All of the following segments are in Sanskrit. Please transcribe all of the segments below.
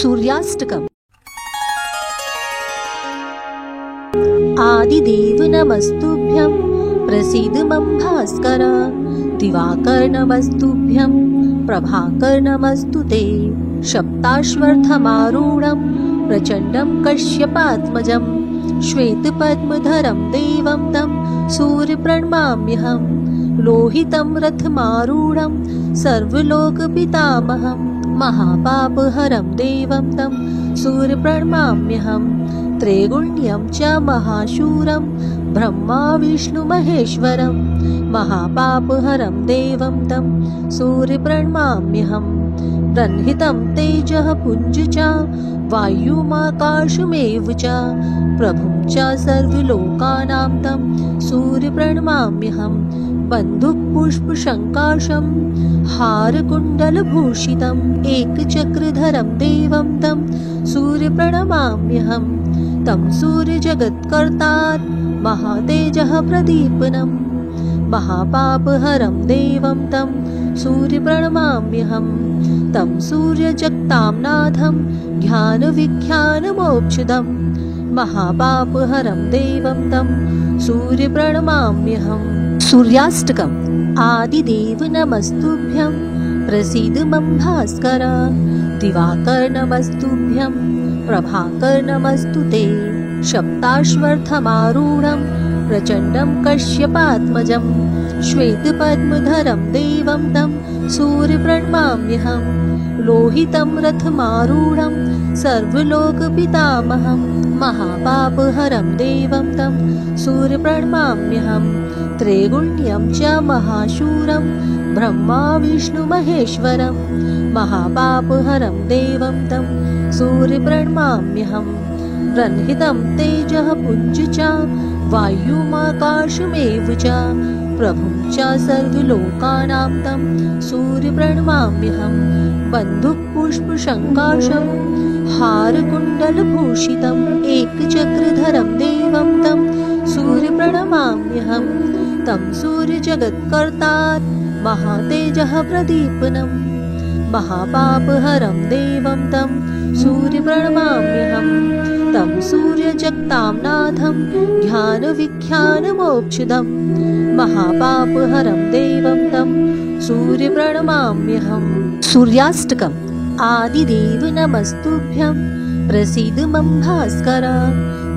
सूर्याष्टकम्। आदिदेव नमस्तुभ्यं प्रसीद मम भास्कर। दिवाकर नमस्तुभ्यं प्रभाकर नमस्तुते। सप्ताश्वर्थमारूढं प्रचण्डं कश्यपात्मजं श्वेतपद्मधरं देवं तं सूर्यप्रणमाम्यहं। लोहितं रथमारूढं सर्वलोकपितामहं महापापहरं देवं तं सूर्यप्रणमाम्यहं। त्रैगुण्यं च महाशूरं ब्रह्मा विष्णुमहेश्वरं महापापहरं देवं तं सूर्यप्रणमाम्यहं। ब्रह्मितं तेजः पुञ्ज च वायुमाकाशमेव च प्रभुं च सर्वलोकानां तं सूर्यप्रणमाम्यहं। बन्धुपुष्पशङ्काशं हारकुण्डलभूषितम् एकचक्रधरं देवं तं सूर्यप्रणमाम्यहं। तं सूर्यजगत्कर्तात् महातेजः प्रदीपनं महापापहरं देवं तं सूर्यप्रणमाम्यहं। तं सूर्यजगतांनाथं ज्ञानविज्ञानमोक्षदं महापापहरं देवं तं सूर्यप्रणमाम्यहं। सूर्याष्टकम्। आदिदेव नमस्तुभ्यं प्रसीद मम भास्कर। दिवाकर नमस्तुभ्यं प्रभाकर नमस्तुते। सप्ताश्वर्थमारूढं प्रचण्डं कश्यपात्मजं श्वेतपद्मधरं देवं तं सूर्यप्रणमाम्यहं। लोहितं रथमारूढं सर्वलोकपितामहं महापापहरं देवं तं सूर्यप्रणमाम्यहं। त्रैगुण्यं च महाशूरं ब्रह्मा विष्णुमहेश्वरं महापापहरं देवं तं सूर्यप्रणमाम्यहं। ब्रह्मितं तेजः पुञ्ज च वायुमाकाशमेव च प्रभुं च सर्वलोकानां तं सूर्यप्रणमाम्यहं। बन्धुपुष्पशङ्काशं हारकुण्डलभूषितम् एकचक्रधरं देवं तं सूर्यप्रणमाम्यहं। तं सूर्यजगत्कर्तात् महातेजः प्रदीपनं महापापहरं देवं तं सूर्यप्रणमाम्यहं। तं सूर्यजगतांनाथं ज्ञानविज्ञानमोक्षदं महापापहरं देवं तं सूर्यप्रणमाम्यहं। सूर्याष्टकम्। आदिदेव नमस्तुभ्यं प्रसीद मम भास्कर।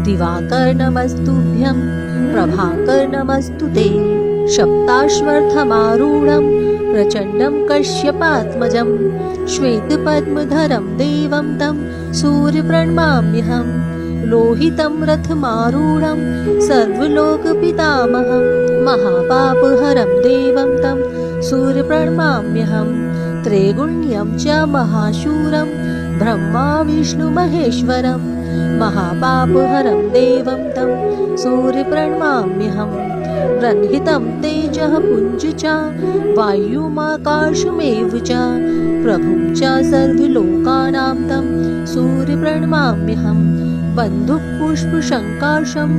दिवाकर नमस्तुभ्यं प्रभाकर नमस्तुते। सप्ताश्वर्थमारूढं प्रचण्डं कश्यपात्मजं श्वेतपद्मधरं देवं तं सूर्यप्रणमाम्यहं। लोहितं रथमारूढं सर्वलोकपितामहं महापापहरं देवं तं सूर्यप्रणमाम्यहं। त्रैगुण्यं च महाशूरं ब्रह्मा विष्णुमहेश्वरं महापापहरं देवं तं सूर्यप्रणमाम्यहं। ब्रह्मितं तेजः पुञ्ज च वायुमाकाशमेव च प्रभुं च सर्वलोकानां तं सूर्यप्रणमाम्यहं। बन्धुपुष्पशङ्काशं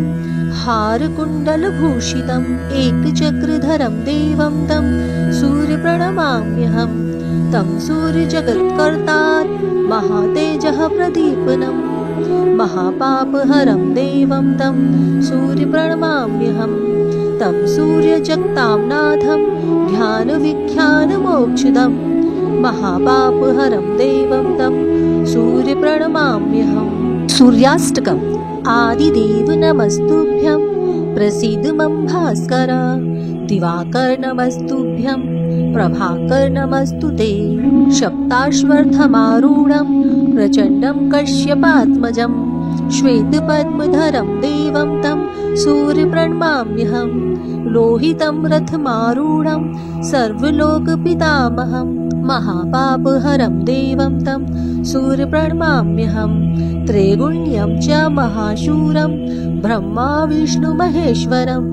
हारकुण्डलभूषितम् एकचक्रधरं देवं तं सूर्यप्रणमाम्यहं। तं सूर्यजगत्कर्तात् महातेजः प्रदीपनं महापापहरं देवं तं सूर्यप्रणमाम्यहं। तं सूर्यजगतांनाथं ज्ञानविज्ञानमोक्षदं महापापहरं देवं तं सूर्यप्रणमाम्यहं। सूर्याष्टकम्। आदिदेव नमस्तुभ्यं प्रसीद मम भास्कर। दिवाकर नमस्तुभ्यं प्रभाकर नमस्तुते। सप्ताश्वर्थमारूढं प्रचण्डं कश्यपात्मजं श्वेतपद्मधरं देवं तं सूर्यप्रणमाम्यहं। लोहितं रथमारूढं सर्वलोकपितामहं महापापहरं देवं तं सूर्यप्रणमाम्यहं। त्रैगुण्यं च महाशूरं ब्रह्मा विष्णुमहेश्वरं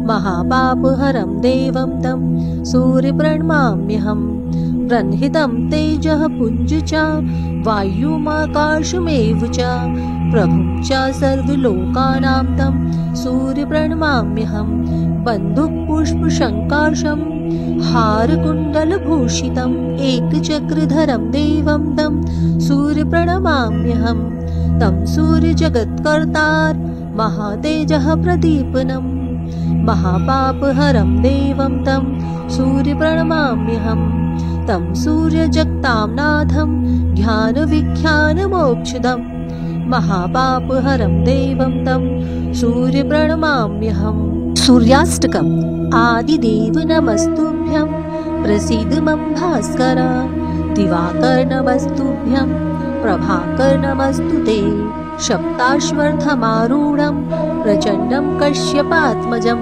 महापापहरं देवं तं सूर्यप्रणमाम्यहं। ब्रह्मितं तेजः पुञ्ज च वायुमाकाशमेव च प्रभुं च सर्वलोकानां तं सूर्यप्रणमाम्यहं। बन्धुपुष्पशङ्काशं बन्धुपुष्पशङ्काशं हारकुण्डलभूषितम् एकचक्रधरं देवं तं सूर्यप्रणमाम्यहं तं सूर्यजगत्कर्तार महातेजः प्रदीपनं महापापहरं देवं तं सूर्यप्रणमाम्यहं तं सूर्यजगतां नाथं ज्ञानविख्यानमोक्षदं महापापहरं देवं तं सूर्यप्रणमाम्यहं। सूर्याष्टकम् आदिदेव नमस्तुभ्यं प्रसीद मम भास्कर दिवाकर नमस्तुभ्यं प्रभाकर नमस्तु ते सप्ताश्वर्थमारूढं प्रचण्डं कश्यपात्मजं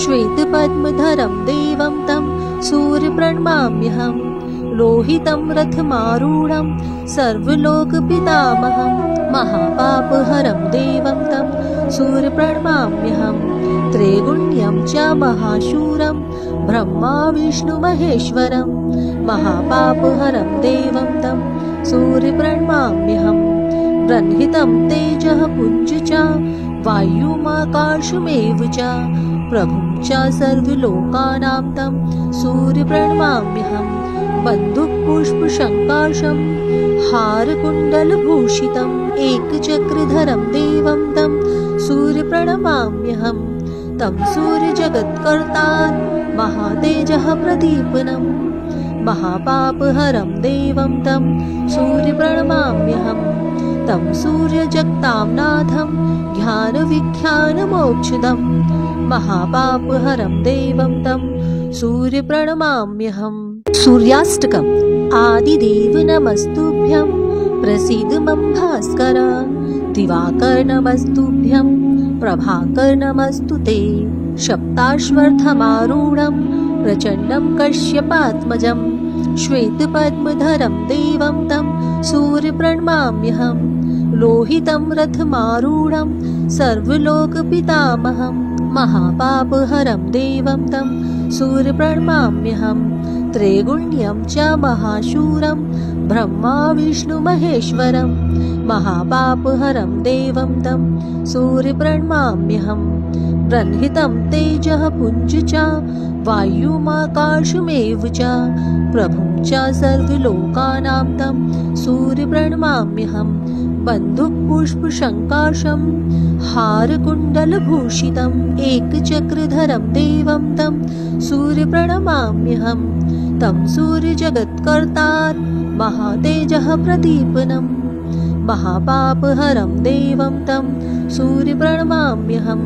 श्वेतपद्मधरं देवं तं सूर्यप्रणमाम्यहं लोहितं रथमारूढं सर्वलोकपितामहं महापापहरं देवं तं सूर्यप्रणमाम्यहं त्रैगुण्यं च महाशूरं ब्रह्मा विष्णुमहेश्वरं महापापहरं देवं तं सूर्यप्रणमाम्यहं ब्रह्मितं तेजः पुञ्ज च वायुमाकाशमेव च प्रभुं च सर्वलोकानां तं सूर्यप्रणमाम्यहं बन्धुपुष्पशङ्काशं हारकुण्डलभूषितम् एकचक्रधरं देवं तं सूर्यप्रणमाम्यहं तं सूर्यजगत्कर्तार महातेजः प्रदीपनं महापापहरं देवं तं सूर्यप्रणमाम्यहं तं सूर्यजगतां नाथं ज्ञानविख्यानमोक्षदं महापापहरं देवं तं सूर्यप्रणमाम्यहम्। सूर्याष्टकम् आदिदेव नमस्तुभ्यं प्रसीद मम भास्कर दिवाकर नमस्तुभ्यं प्रभाकर नमस्तु ते सप्ताश्वर्थमारूढं प्रचण्डं कश्यपात्मजं श्वेतपद्मधरं देवं तं सूर्यप्रणमाम्यहं लोहितं रथमारूढं सर्वलोकपितामहं महापापहरं देवं तं सूर्यप्रणमाम्यहं त्रैगुण्यं च महाशूरं ब्रह्मा विष्णुमहेश्वरं महापापहरं देवं तं सूर्यप्रणमाम्यहं ब्रह्मितं तेजः पुञ्ज च वायुमाकाशमेव च प्रभुं च सर्वलोकानां तं सूर्यप्रणमाम्यहं बन्धुपुष्पशङ्काशं हारकुण्डलभूषितम् एकचक्रधरं देवं तं सूर्यप्रणमाम्यहं तं सूर्यजगत्कर्तार महातेजः प्रदीपनं महापापहरं देवं तं सूर्यप्रणमाम्यहं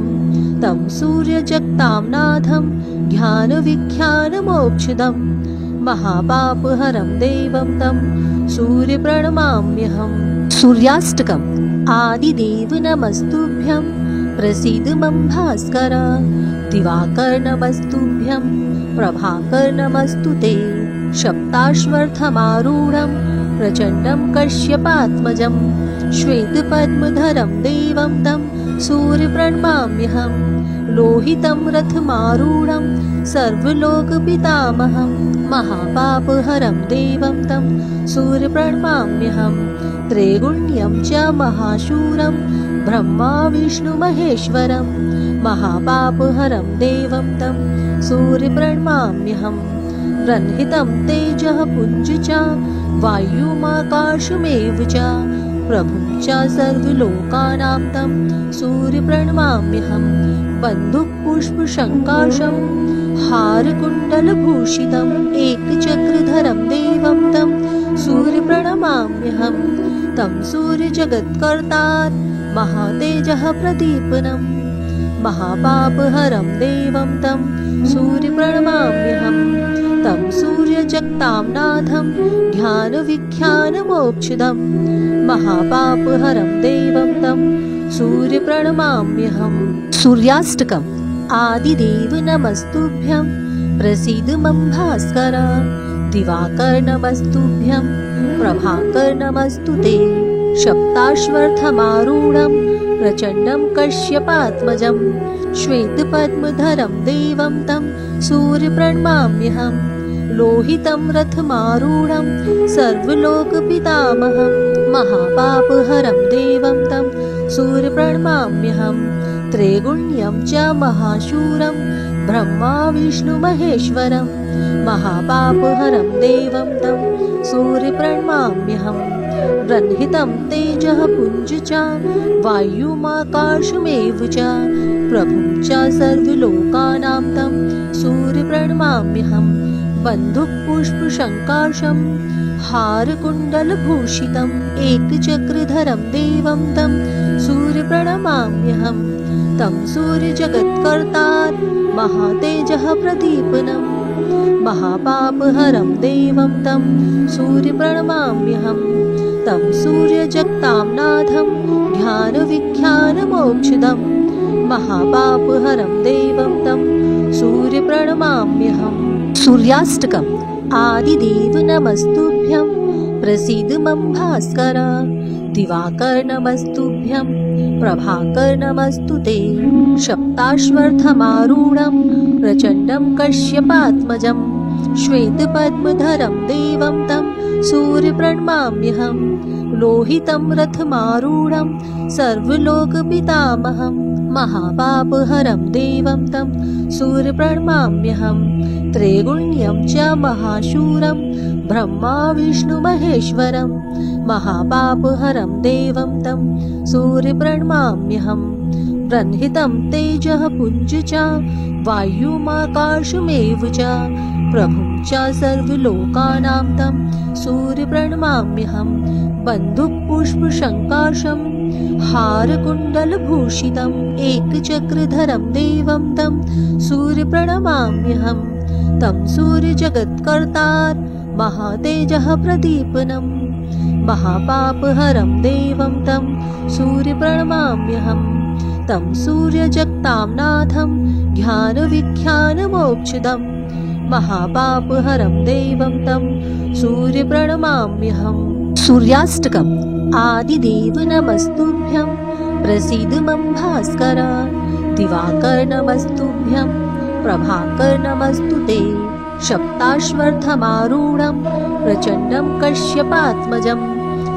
तं सूर्यजगतां नाथं ज्ञानविख्यानमोक्षदं महापापहरं देवं तं सूर्यप्रणमाम्यहम्। सूर्याष्टकम् आदिदेव नमस्तुभ्यं प्रसीद मम भास्कर दिवाकर नमस्तुभ्यं प्रभाकर नमस्तु ते सप्ताश्वर्थमारूढं प्रचण्डं कश्यपात्मजं श्वेतपद्मधरं देवं तं सूर्यप्रणमाम्यहं लोहितं रथमारूढं सर्वलोकपितामहं महापापहरं देवं तं सूर्यप्रणमाम्यहं त्रैगुण्यं च महाशूरं ब्रह्मा विष्णुमहेश्वरं महापापहरं देवं तं सूर्यप्रणमाम्यहं ब्रह्मितं तेजः पुञ्ज च वायुमाकाशमेव च प्रभुं च सर्वलोकानां तं सूर्यप्रणमाम्यहं बन्धुपुष्पशङ्काशं हारकुण्डलभूषितम् एकचक्रधरं देवं तं सूर्यप्रणमाम्यहं तं सूर्यजगत्कर्तार महातेजः प्रदीपनं महापापहरं देवं तं सूर्यप्रणमाम्यहं तं सूर्यजगतां नाथं ज्ञानविख्यानमोक्षदं महापापहरं देवं तं सूर्यप्रणमाम्यहम्। सूर्याष्टकम् आदिदेव नमस्तुभ्यं प्रसीद मम भास्कर दिवाकर नमस्तुभ्यं प्रभाकर नमस्तु ते सप्ताश्वर्थमारूढं प्रचण्डं कश्यपात्मजं श्वेतपद्मधरं देवं तं सूर्यप्रणमाम्यहं लोहितं रथमारूढं सर्वलोकपितामहं महापापहरं देवं तं सूर्यप्रणमाम्यहं त्रैगुण्यं च महाशूरं ब्रह्मा विष्णु महेश्वरं महापापहरं देवं तं सूर्यप्रणमाम्यहं ब्रह्मितं तेजः पुञ्ज च वायुमाकाशमेव च प्रभुं च सर्वलोकानां तं सूर्यप्रणमाम्यहं बन्धुपुष्पशङ्काशं हारकुण्डलभूषितम् एकचक्रधरं देवं तं सूर्यप्रणमाम्यहं तं सूर्यजगत्कर्तार महातेजः प्रदीपनं महापापहरं देवं तं सूर्यप्रणमाम्यहं तं सूर्यजगतांनाथं ध्यानविख्यानमोक्षदं महापापहरं देवं तं सूर्यप्रणमाम्यहं। सूर्याष्टकम्। आदिदेव नमस्तुभ्यं प्रसीद मम भास्कर दिवाकर नमस्तुभ्यं प्रभाकर नमस्तु ते सप्ताश्वर्थमारूढं प्रचण्डं कश्यपात्मजं श्वेतपद्मधरं देवं तं सूर्यप्रणमाम्यहं लोहितं रथमारूढं सर्वलोकपितामहं महापापहरं देवं तं सूर्यप्रणमाम्यहं त्रैगुण्यं च महाशूरं ब्रह्मा विष्णु महेश्वरं महापापहरं देवं तं सूर्यप्रणमाम्यहं ब्रह्मितं तेजः पुञ्ज च वायुमाकाशमेव च प्रभुं च सर्वलोकानां तं सूर्यप्रणमाम्यहं बन्धुपुष्पशङ्काशं हारकुण्डलभूषितम् एकचक्रधरं देवं तं सूर्यप्रणमाम्यहं तं सूर्यजगत्कर्तार महातेजः प्रदीपनं महापापहरं देवं तं सूर्यप्रणमाम्यहं तं सूर्यजगतांनाथं ध्यानविख्यानमोक्षदं महापापहरं देवं तं सूर्यप्रणमाम्यहम्। सूर्याष्टकम्। आदिदेव नमस्तुभ्यं प्रसीद मम भास्कर दिवाकर नमस्तुभ्यं प्रभाकर नमस्तु ते सप्ताश्वर्थमारूढं प्रचण्डं कश्यपात्मजं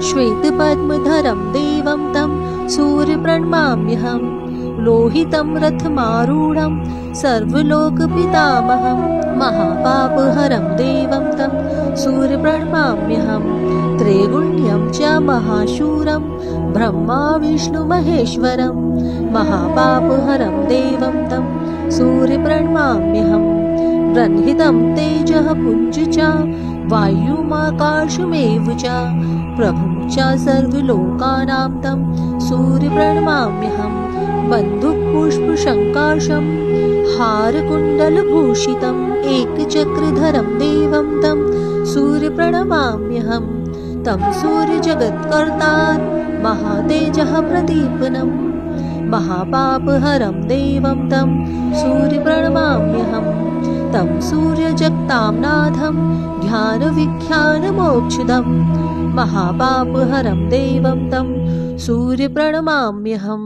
श्वेतपद्मधरं देवं तं सूर्यप्रणमाम्यहं लोहितं रथमारूढं सर्वलोकपितामहं महापापहरं देवं तं सूर्यप्रणमाम्यहं त्रैगुण्यं च महाशूरं ब्रह्मा विष्णु महेश्वरं महापापहरं देवं तं सूर्यप्रणमाम्यहं ब्रह्मितं तेजः पुञ्ज च वायुमाकाशमेव च प्रभुं च सर्वलोकानां तं सूर्यप्रणमाम्यहं बन्धुपुष्पशङ्काशं हारकुण्डलभूषितम् एकचक्रधरं देवं तं सूर्यप्रणमाम्यहं तं सूर्यजगत्कर्तार महातेजः प्रदीपनं महापापहरं देवं तं सूर्यप्रणमाम्यहं तं सूर्यजगतांनाथं ध्यानविख्यानमोक्षदं महापापहरं देवं तं सूर्यप्रणमाम्यहम्।